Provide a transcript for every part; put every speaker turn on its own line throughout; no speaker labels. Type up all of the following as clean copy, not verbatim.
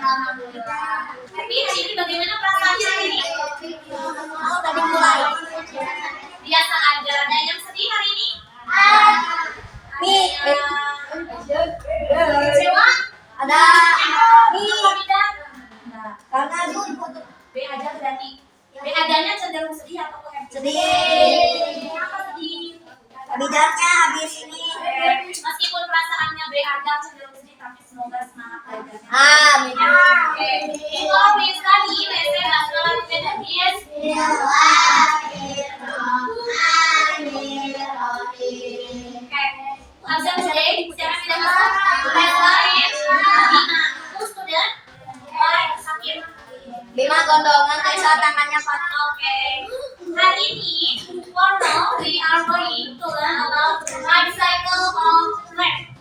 Alhamdulillah. Tapi hari ini bagaimana perasaannya hari ini?
Mau tadi mulai.
Biasa aja. Ada yang sedih hari ini? Kecewa?
Ada
Tidak. Nah,
karena dulu
B aja berarti. B ajanya cenderung sedih atau happy?
sedih.
Kenapa sedih?
Bijaknya habis ini.
Meskipun perasaannya B aja cenderung sedih, tapi semoga semangat belajarnya.
Amin.
Oke. Before we study, let's say Basmala together. Yes. Oke. Absen today, siapa tidak masuk? Let's lain. Who student? Why? Sakit.
Bima gondongan Aisyah tangannya patah.
Oke. Hari ini, for now, we are going to learn about life cycle of plant.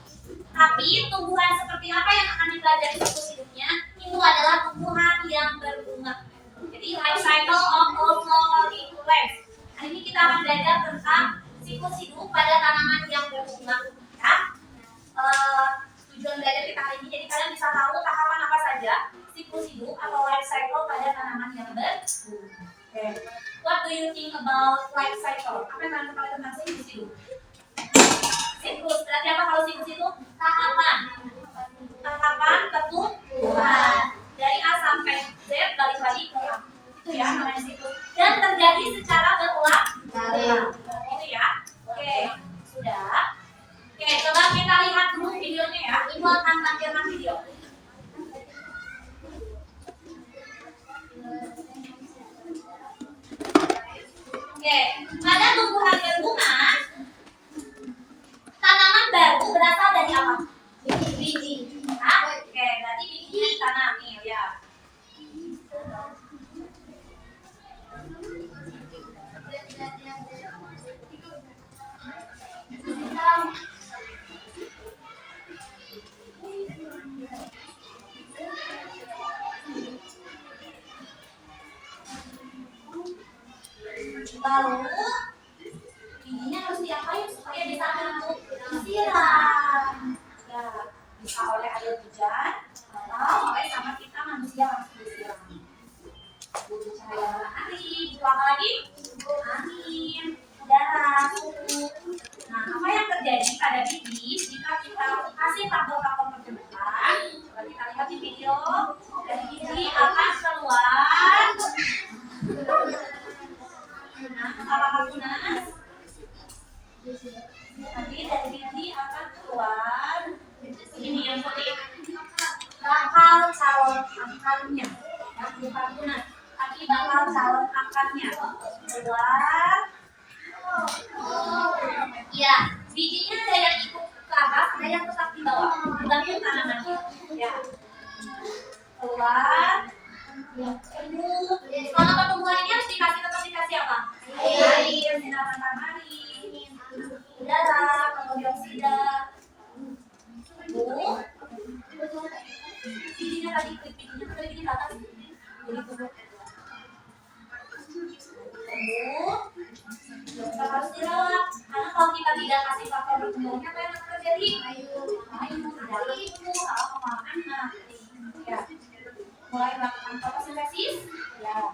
Tapi tumbuhan seperti apa yang akan dipelajari siklus hidupnya itu adalah tumbuhan yang berbunga. Jadi life cycle of all flowering plants. Hari ini kita akan belajar tentang siklus hidup pada tanaman yang berbunga. Ya. Tujuan belajar kita hari ini jadi kalian bisa tahu tahapan apa saja siklus hidup atau life cycle pada tanaman yang berbunga. Okay. What do you think about life cycle? Apa yang kalian tahu tentang siklus hidup? Siklus, berarti apa kalau siklus itu? Tahapan pertumbuhan dari A sampai Z balik lagi ke A. Itu ya namanya siklus. Dan terjadi secara berulang-ulang. Itu ya. Oke, sudah. Oke, coba kita lihat dulu videonya ya. Ibu akan tampilkan video. Oke, pada tumbuhan berbunga, tanaman baru berasal dari apa? Biji. Oke, berarti bijinya ditanam nih ya. Lalu bijinya harus diapain supaya bisa tumbuh? Disiram. Ya, bisa oleh air hujan atau oleh sama kita manusia harus disiram. Butuh cahaya matahari, butuh apa lagi? Angin, udara, suhu. Nah, apa yang terjadi pada biji jika kita kasih faktor-faktor tertentukan? Coba kita lihat di video. Dari biji akan keluar. Nah, apa tunas? Nanti dari biji akan keluar ini yang putih, bakal calon akarnya, yang bukan tunas, tapi bakal calon akarnya keluar. Ya, bijinya ada yang ikut ke atas, ada yang tetap di bawah, tergantung tanamannya. Ya, keluar. Tumbuh. Selama pertumbuhan ini harus tetap dikasih apa? Air, sinar matahari, udara, karbon dioksida. Tumbuh. Bijinya tadi di atas. Tumbuh. Kita harus dirawat. Karena kalau kita tidak kasih faktor pertumbuhannya, apa yang akan terjadi? Ayu, tidak tumbuh, makan mati. Ya. Mulai melakukan fotosintesis, ya.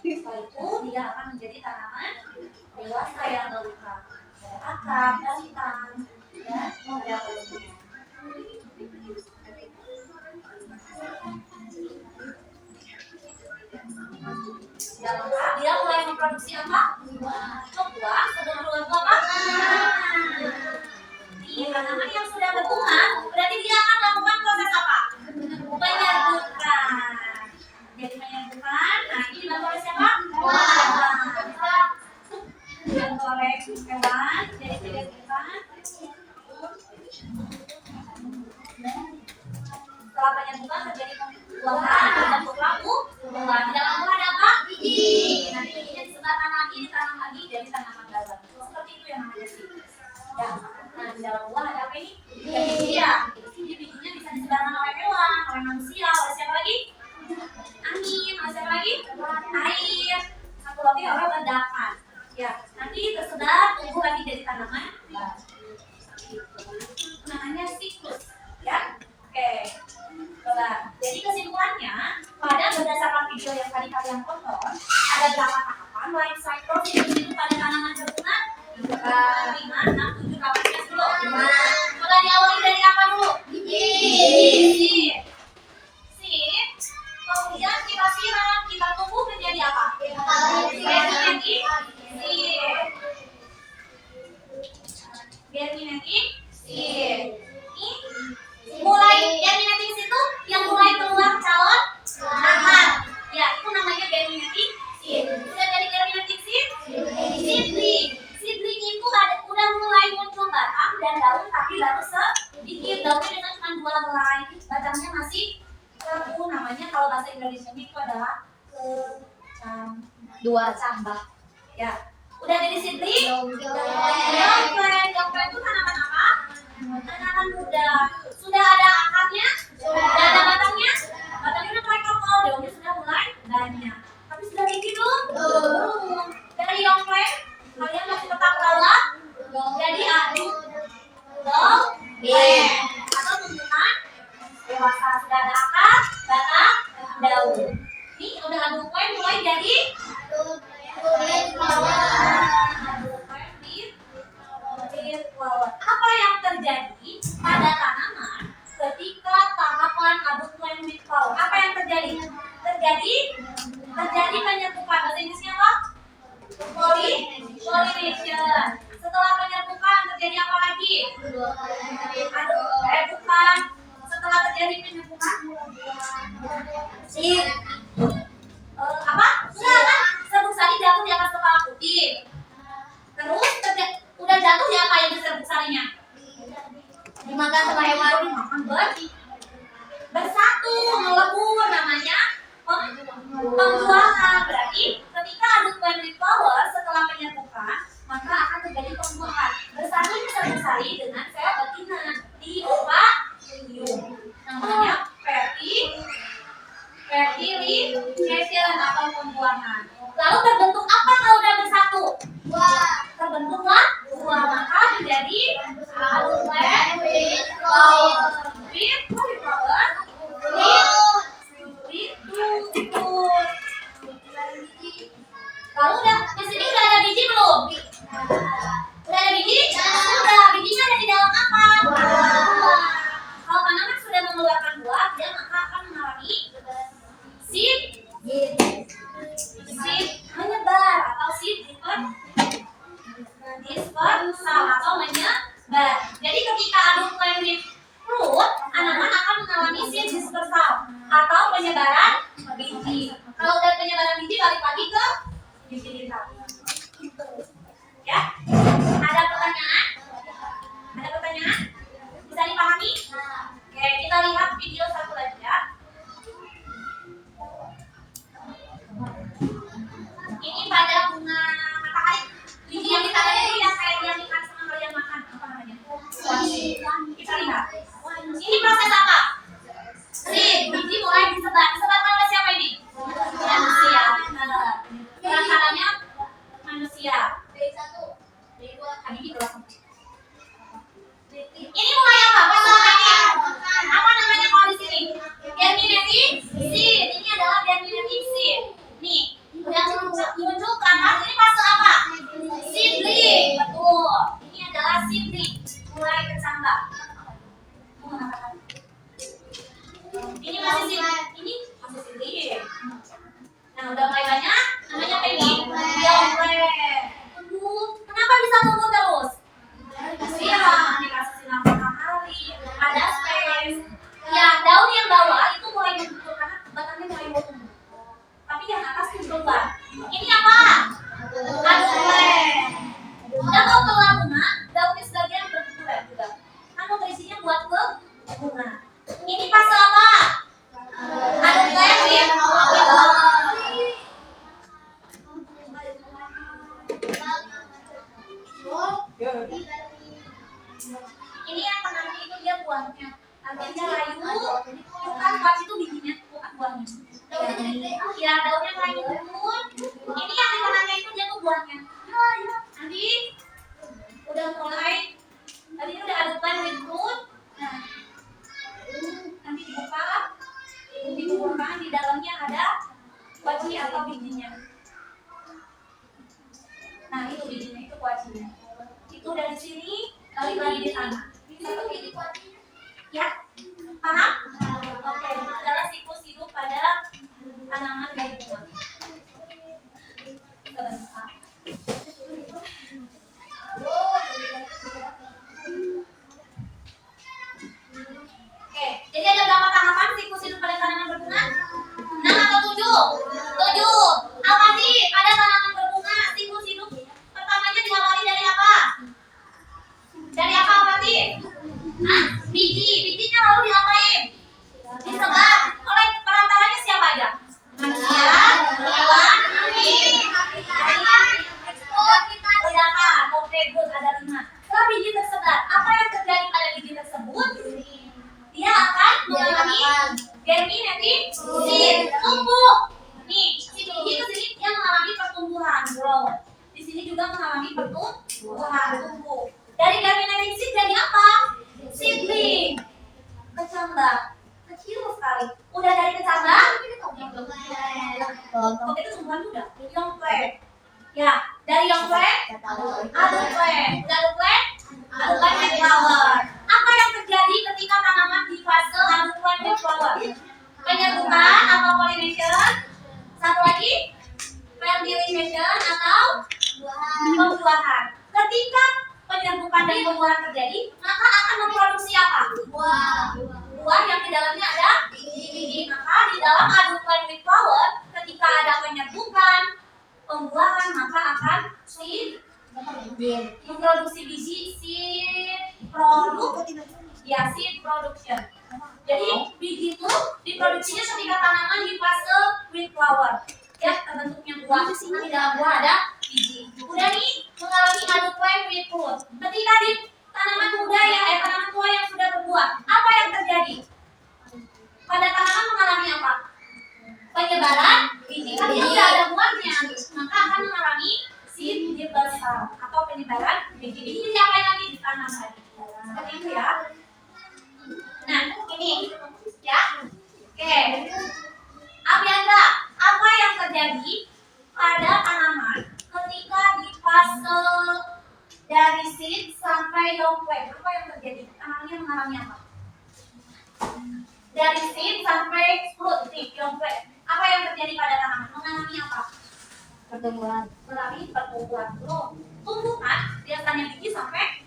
Setelah itu dia akan menjadi tanaman dewasa yang berupa ada akar, batang, dan model daunnya. Sudah lengkap, dia mulai memproduksi apa? Buah. Sebelum keluar buah apa? Tanaman yang sudah berbunga, berarti dia akan melakukan proses apa? Penyerbukan. Jadi penyerbukan, nah ini dibantu oleh siapa? Dibantu oleh hewan, jadi penyerbukan. Setelah penyerbukan terjadi pembuahan berbentuk lampu. Di dalam buah ada apa? Biji. Nanti bijinya disebarkan lagi, ditanam lagi, jadi tanaman baru. Seperti itu yang namanya siklus. Ya. Nah, di dalam buah ada apa ini? Biji ya. Jadi bijinya bisa disebarkan oleh hewan, oleh manusia, oleh siapa lagi? Angin, oleh siapa lagi? Air. Satu lagi oleh ledakan. Ya, nanti tersebar tumbuh lagi jadi tanaman. Namanya siklus. 5, 6, 7, 8, 9, 10. Coba diawali dari apa dulu?
Biji.
Sip. Kemudian kita siram, kita tunggu menjadi apa? Germinating. Sip. Germinating. Sip. Ini mulai germinating situ yang mulai keluar calon akar. Ya, itu namanya germinating seed. Sudah jadi germinating seed? Seedling. Seedling itu udah mulai muncul batang dan daun, tapi baru sedikit. Daunnya dengan cuma 2 helai. Batangnya masih satu. Namanya kalau bahasa Indonesia itu adalah kecambah. Ya. Udah jadi seedling? Yongplant. Yongplant itu tanaman apa? Tanaman muda. Sudah ada akarnya? Sudah ada batangnya? Batangnya udah mulai kokoh, daunnya sudah mulai banyak. Tapi sudah tinggi belum? Belum. Dari yongplant, kalian masih tetap rawat? Jadi aduk atau tumbuhan dewasa. Sudah ada akar, batang, daun. Ini udah aduk plant mulai jadi apa yang terjadi pada tanaman ketika tahapan aduk plant with flower? Apa yang terjadi? Terjadi penyerbukan. Bahasa Inggrisnya apa? Pollination. Setelah penyerbukan terjadi apa lagi? Bukan. Setelah terjadi penyerbukan apa? Enggak kan? Serbuk sari jatuh di atas kepala putih. Terus udah jatuh diapain di serbuk sarinya?
Dimakan sama hewan.
Bersatu, melebur, namanya pembuahan. Berarti ketika aduk plant with flower setelah penyerbukan, maka akan terjadi pembuahan. Bersatunya serbuk sari dengan sel betina di ovarium. Namanya fertilization atau pembuahan. Lalu terbentuk apa kalau udah bersatu? Terbentuklah buah, maka menjadi aduk plant with flower. Lalu di sini udah ada biji belum? Udah ada biji? Sudah. Bijinya ada di dalam apa? Buah. Kalau tanaman sudah mengeluarkan buah, dia maka akan mengalami seed menyebar atau seed dispersal atau menyebar. Jadi ketika aduk plant with fruit, tanaman akan mengalami seed dispersal atau penyebaran biji. Kalau udah penyebaran biji, balik lagi ke biji kita. Ya? Ada pertanyaan? Bisa dipahami? Oke, kita lihat video satu lagi ya. Ini pada bunga matahari. Biji yang kita lihat itu yang kayak yang ikan sama kalian makan. Apa namanya? Kita lihat. Ini proses apa? Biji mulai disebar. Disebarkan oleh siapa ini? Manusia. Perantaranya manusia. Ini mulai apa? Apa namanya kalau di sini? Germinating seed. Ini adalah germinating seed. Nih, udah muncul ke atas. Ini fase apa? Seedling. Betul. Ini adalah seedling. Mulai kecambah. Ini masih seedling. Nah, udah mulai banyak. Namanya apa ini? Kenapa bisa tumbuh terus? Dikasih sinar matahari, ada space. Ya, daun yang bawah itu mulai muncul karena batangnya mulai tumbuh. Tapi yang atas tuh belum. Ini apa? Aduk plant. Udah mau keluar bunga, daunnya sebagian berbuah juga. Kan nutrisinya buat ke bunga. Ini fase apa? Aduk plant with ini yang tengahnya itu dia buahnya. Nantinya layu, bukan buah itu bijinya, bukan buahnya. Ya, daunnya layu. Ini yang di tengahnya itu dia tuh buahnya. Nanti udah mulai, tadi udah aduk plant with fruit. Nah, nanti dibuka, di dalamnya ada kuaci atau bijinya. Nah, itu bijinya, itu kuacinya. Itu udah di sini, balik lagi di tanah. Ya, paham? Oke, itu adalah siklus hidup pada tanaman dan bunga. Sebentar. Oke, jadi ada berapa tahapan siklus hidup pada tanaman berbunga? 6 atau 7? 7. Apa sih pada tanaman berbunga siklus hidup pertamanya diawali dari apa? Dari apa sih? Hah? Biji. Bijinya lalu diapain? Disebar oleh perantaranya siapa aja? Manusia, hewan, ledakan. Oke, good, ada 5. Setelah biji tersebar, apa yang terjadi pada biji tersebut? Dia akan mengalami germinasi, tumbuh. Nih, si biji kesini dia mengalami pertumbuhan, growth. Di sini juga mengalami pertumbuhan, tumbuh. Dari germinasi jadi apa? Seedling. Kecambah. Kecil sekali. Udah dari kecambah? Oke, itu tumbuhan udah. Young plant. Ya, dari young plant, adult plant. Udah adult plant? Adult plant with flower. Apa yang terjadi ketika tanaman di fase adult plant with flower? Penyerbukan atau pollination? Satu lagi, fertilization atau pembuahan. Ketika penyerbukan dan pembuahan terjadi, maka akan memproduksi apa? Buah yang di dalamnya ada biji. Maka di dalam adult plant with flower, ketika ada penyerbukan, pembuahan, maka akan seed memproduksi biji, seed production. Jadi biji itu diproduksinya ketika tanaman di fase with flower. Ya, terbentuknya buah. Di dalam buah ada biji. Udah nih mengalami adult plant with fruit. Ketika di tanaman muda tanaman tua yang sudah berbuah, apa yang terjadi? Pada tanaman mengalami apa? Penyebaran biji. Kan dia sudah ada buahnya, maka akan mengalami seed dispersal atau penyebaran biji. Biji diapain lagi? Ditanam lagi. Seperti itu ya. Nah, ini ya. Oke. Abiandra, apa yang terjadi pada tanaman ketika di fase dari seed sampai young plant? Apa yang terjadi? Tanamannya mengalami apa? Dari seed sampai fruit, young plant. Apa yang terjadi pada tanaman? Mengalami apa?
Pertumbuhan.
Mengalami pertumbuhan. Tumbuh kan? Biasanya biji sampai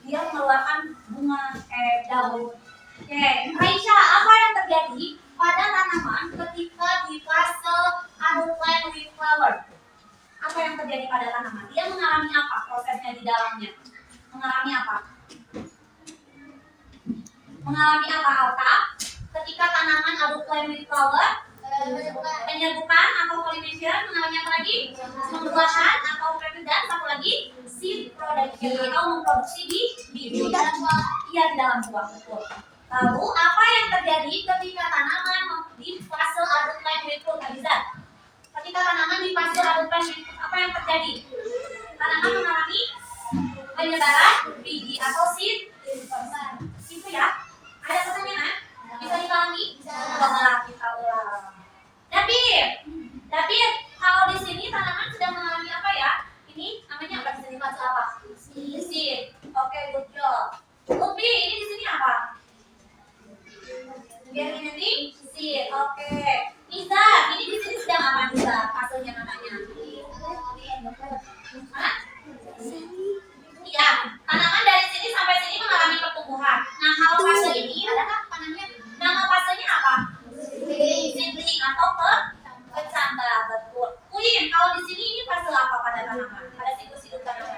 dia mengeluarkan bunga daun. Oke, Raisya, apa yang terjadi pada tanaman ketika di fase adult plant with flower? Apa yang terjadi pada tanaman? Dia mengalami apa? Prosesnya di dalamnya mengalami apa? Mengalami apa, Alta? Ketika tanaman adult plant with flower, penyerbukan atau pollination, mengalami apa lagi? Pembuahan atau dan satu lagi seed production atau memproduksi biji. Iya, di dalam buah, betul. Lalu apa yang terjadi ketika tanaman di fase adult plant with fruit? Abizar, ketika tanaman di fase adult plant with fruit, apa yang terjadi? Tanaman mengalami penyebaran biji atau seed. Itu ya. Ada pertanyaan? Bisa dipahami? Coba kita ulang. David, kalau di sini tanaman sedang mengalami apa ya? Ini namanya apa? Di sini fase apa? Seed. Oke, good job. Lutfi, ini di sini apa? Germinasi seed. Oke. Nisa, ini di sini sedang apa, Nisa? Fasenya namanya? Hah? Iya, tanaman dari sini sampai sini mengalami pertumbuhan. Nah, kalau fase ini adakah tanamnya? Nama fasenya apa? Seedling atau kecambah, betul. Uin, kalau di sini ini fase apa pada tanaman? Pada siklus hidup tanaman?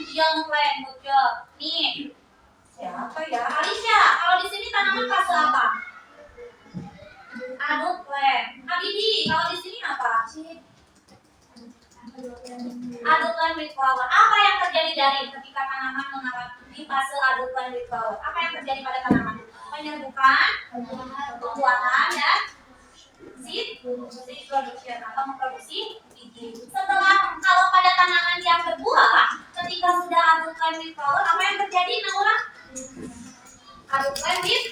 Young plant, good job. Nih, siapa ya? Alicia, kalau di sini tanaman fase apa? Adult plant. Habibie, kalau di sini apa? Adult plant with flower. Apa yang terjadi dari ketika tanaman mengalami di fase adult plant with flower? Apa yang terjadi pada tanaman? Penyerbukan, pembuahan, dan seed production atau memproduksi biji. Setelah kalau pada tanaman yang berbuah, ketika sudah adult plant with flower, apa yang terjadi, Naura? Adult plant with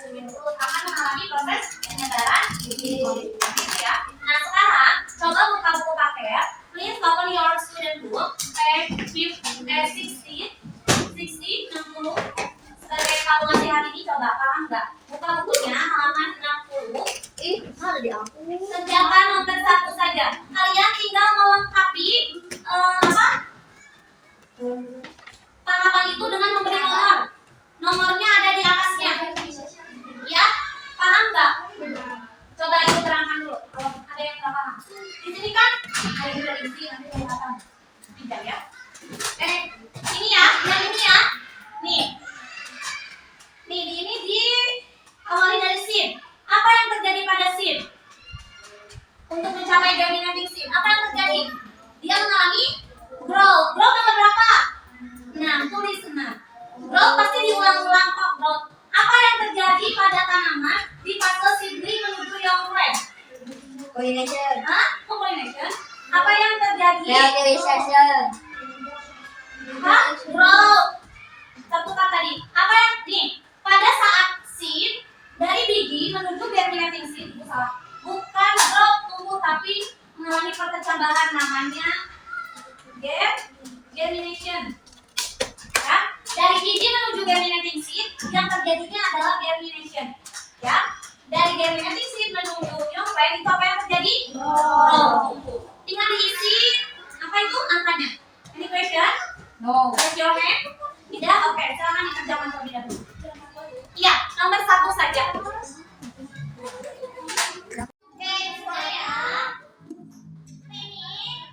fruit akan mengalami proses penyebaran biji. Gitu ya. Nah, sekarang coba buka buku paket. Please open your student book page 15. 60. Sebagai evaluasi hari ini coba paham nggak? Buka bukunya halaman 60.
Mana di aku?
Kerjakan nomor 1 saja. Kalian tinggal melengkapi apa? Tahapan itu dengan memberi nomor. Nomornya ada di atasnya. Ya, paham nggak? Coba ibu terangkan dulu. Kalau ada yang nggak paham. Di sini kan ada yang dari sini nanti kelihatan. Tidak ya? Ini ya, yang ini ya. Nih. Nih, ini di awali dari sin. Apa yang terjadi pada sin? Untuk mencapai germinating sin, apa yang terjadi? Dia mengalami growth. Growth nomor berapa? 6, tulis 6. Growth pasti diulang-ulang kok growth. Apa yang terjadi pada tanaman di fase seedling menuju young plant?
Pollination.
Hah? Pollination? Apa yang terjadi?
Fertilization.
Hah? Growth. Satu kata tadi. Apa yang nih? Pada saat seed dari biji menuju germinating seed itu salah. Bukan growth tumbuh tapi mengalami perkecambahan namanya germination. Ya, dari biji menuju germinating seed yang terjadinya adalah germination. Ya, dari germinating seed menuju young plant itu apa yang terjadi? Growth tumbuh. Tinggal diisi apa itu angkanya? Any question?
No.
Raise your hand. Tidak? Oke, silakan dikerjakan terlebih dahulu. Iya, nomor 1 saja. Oke, saya ini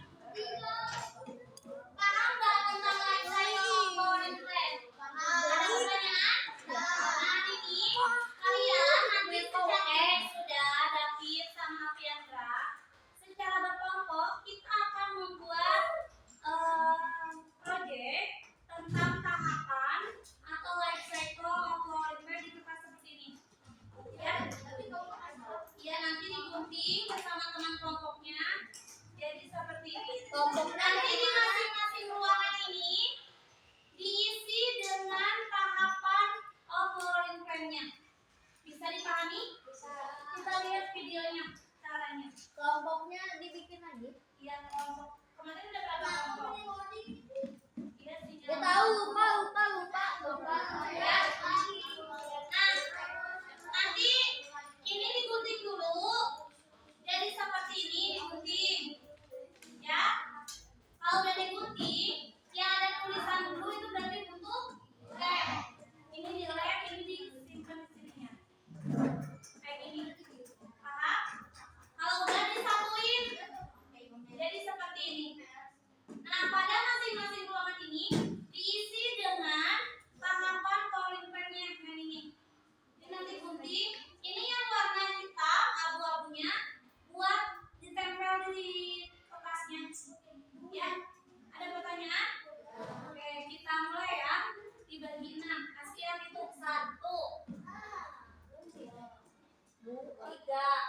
paham nggak tentang life cycle foreign plant? Ada pertanyaan? Nah, ini kalian nanti sudah David sama Fiandra secara berkelompok kita akan membuat project tentang tahapan atau life cycle of foreign plant di kertas seperti ini. Ya, nanti digunting bersama teman kelompoknya. Jadi seperti ini. Nanti di masing-masing ruangan ini diisi dengan tahapan of foreign plant-nya. Bisa dipahami? Bisa. Kita lihat videonya caranya.
Kelompoknya dibikin lagi.
Iya, kelompok. Kemarin udah berapa kelompok? Iya,
Gak tahu, lupa.
Ya. Nah, nanti ini digunting dulu. Jadi seperti ini digunting. Ya. Kalau udah digunting, yang ada tulisan dulu itu berarti untuk lem. Ini di lem, ini disimpan di sininya. Kayak gini. Paham? Kalau udah disatuin, jadi seperti ini. Nah, pada masing-masing ruangan ini diisi dengan tahapan foreign plant-nya. Nah, ini. Ini nanti gunting. Ini yang warna hitam, abu-abunya buat ditempel di kertasnya. Ya, ada pertanyaan? Oke, kita mulai ya. Dibagi 6. Kasih yang itu 1, 2, 3,